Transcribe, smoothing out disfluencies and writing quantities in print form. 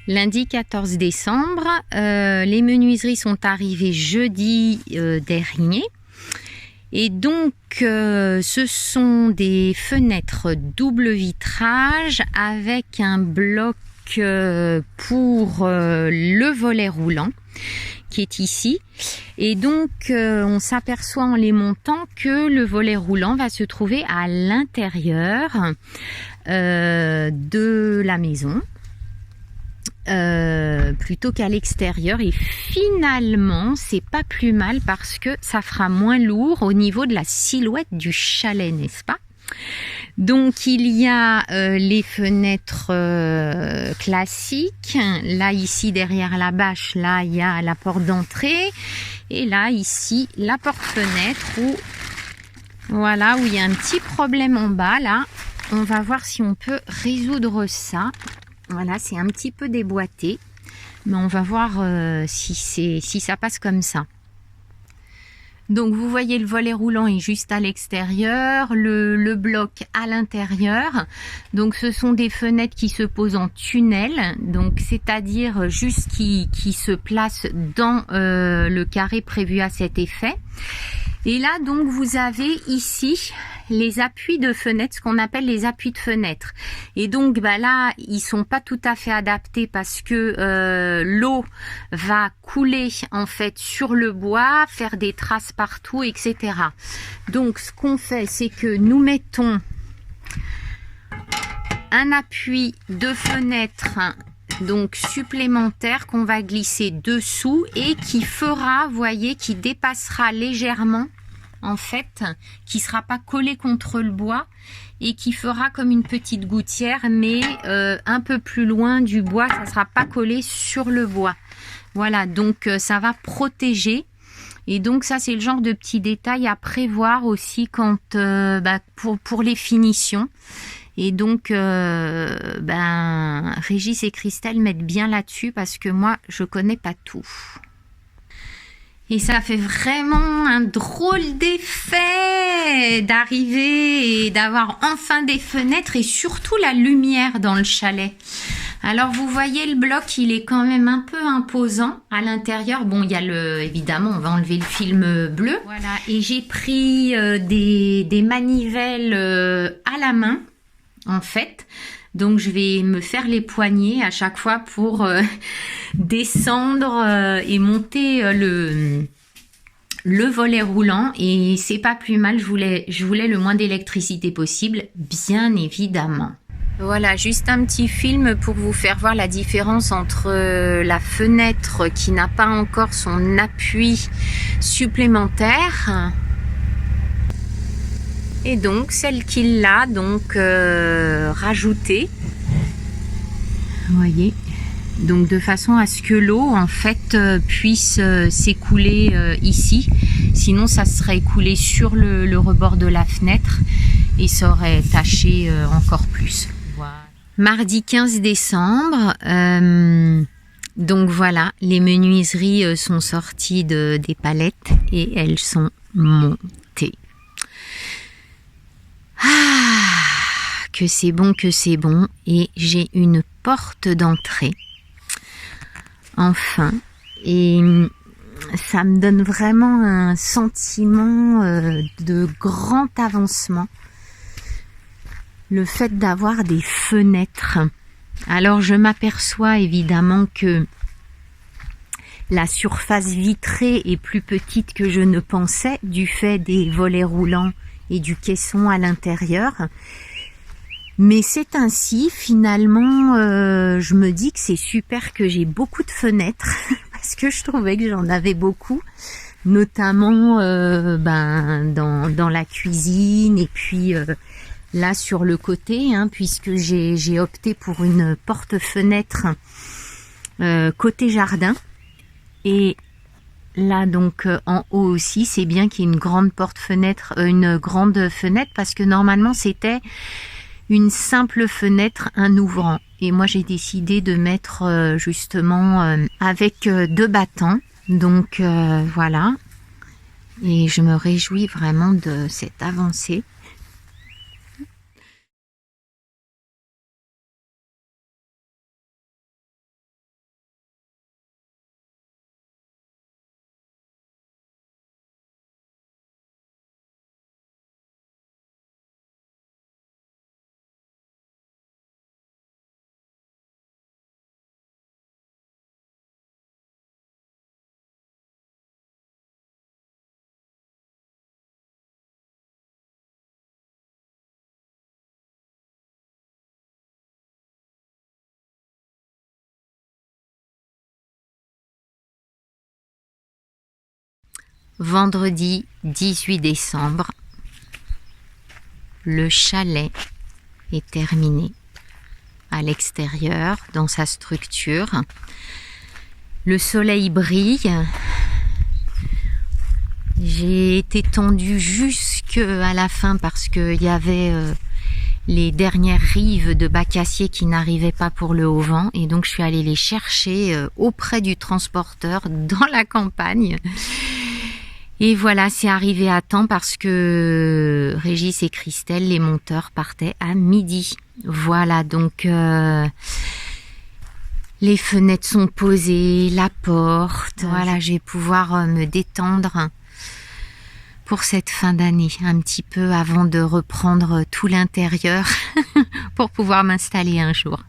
Lundi 14 décembre, les menuiseries sont arrivées jeudi dernier. Et donc, ce sont des fenêtres double vitrage avec un bloc pour le volet roulant qui est ici. Et donc, on s'aperçoit en les montant que le volet roulant va se trouver à l'intérieur de la maison. Plutôt qu'à l'extérieur, et finalement c'est pas plus mal parce que ça fera moins lourd au niveau de la silhouette du chalet, n'est-ce pas? Donc il y a les fenêtres classiques, là ici derrière la bâche, là il y a la porte d'entrée, et là ici la porte-fenêtre où voilà, où il y a un petit problème en bas. Là on va voir si on peut résoudre ça. Voilà, c'est un petit peu déboîté, mais on va voir si ça passe comme ça. Donc vous voyez, le volet roulant est juste à l'extérieur, le bloc à l'intérieur. Donc ce sont des fenêtres qui se posent en tunnel, donc c'est-à-dire juste qui se placent dans le carré prévu à cet effet. Et là donc vous avez ici les appuis de fenêtre, ce qu'on appelle les appuis de fenêtre. Et donc là ils sont pas tout à fait adaptés parce que l'eau va couler en fait sur le bois, faire des traces partout, etc. Donc ce qu'on fait, c'est que nous mettons un appui de fenêtre donc supplémentaire qu'on va glisser dessous et qui fera, voyez, qui dépassera légèrement en fait, qui sera pas collé contre le bois et qui fera comme une petite gouttière, mais un peu plus loin du bois, ça sera pas collé sur le bois. Voilà, donc ça va protéger. Et donc ça, c'est le genre de petits détails à prévoir aussi quand pour les finitions. Et donc Régis et Christelle mettent bien là-dessus parce que moi je connais pas tout. Et ça fait vraiment un drôle d'effet d'arriver et d'avoir enfin des fenêtres et surtout la lumière dans le chalet. Alors vous voyez, le bloc il est quand même un peu imposant à l'intérieur. Bon, il y a évidemment on va enlever le film bleu. Voilà, et j'ai pris des manivelles à la main en fait. Donc je vais me faire les poignets à chaque fois pour descendre et monter le volet roulant, et c'est pas plus mal. Je voulais le moins d'électricité possible, bien évidemment. Voilà, juste un petit film pour vous faire voir la différence entre la fenêtre qui n'a pas encore son appui supplémentaire et donc celle qui l'a donc rajoutée. Vous voyez, donc de façon à ce que l'eau en fait puisse s'écouler ici, sinon ça serait écoulé sur le rebord de la fenêtre et ça aurait taché encore plus. Voilà. Mardi 15 décembre, donc voilà, les menuiseries sont sorties des palettes et elles sont montées. Ah, que c'est bon, et j'ai une porte d'entrée enfin, et ça me donne vraiment un sentiment de grand avancement, le fait d'avoir des fenêtres. Alors je m'aperçois évidemment que la surface vitrée est plus petite que je ne pensais du fait des volets roulants et du caisson à l'intérieur, mais c'est ainsi. Finalement je me dis que c'est super que j'ai beaucoup de fenêtres parce que je trouvais que j'en avais beaucoup, notamment dans la cuisine et puis là sur le côté, puisque j'ai opté pour une porte-fenêtre côté jardin. Et là donc en haut aussi, c'est bien qu'il y ait une grande porte-fenêtre, une grande fenêtre, parce que normalement c'était une simple fenêtre, un ouvrant. Et moi j'ai décidé de mettre justement avec deux battants. Donc voilà. Et je me réjouis vraiment de cette avancée. vendredi 18 décembre. Le chalet est terminé à l'extérieur, dans sa structure. Le soleil brille. J'ai été tendue jusqu'à la fin parce qu'il y avait les dernières rives de bacacier qui n'arrivaient pas pour le haut vent. Et donc je suis allée les chercher auprès du transporteur dans la campagne. Et voilà, c'est arrivé à temps parce que Régis et Christelle, les monteurs, partaient à midi. Voilà, donc les fenêtres sont posées, la porte. Voilà, je vais pouvoir me détendre pour cette fin d'année, un petit peu avant de reprendre tout l'intérieur pour pouvoir m'installer un jour.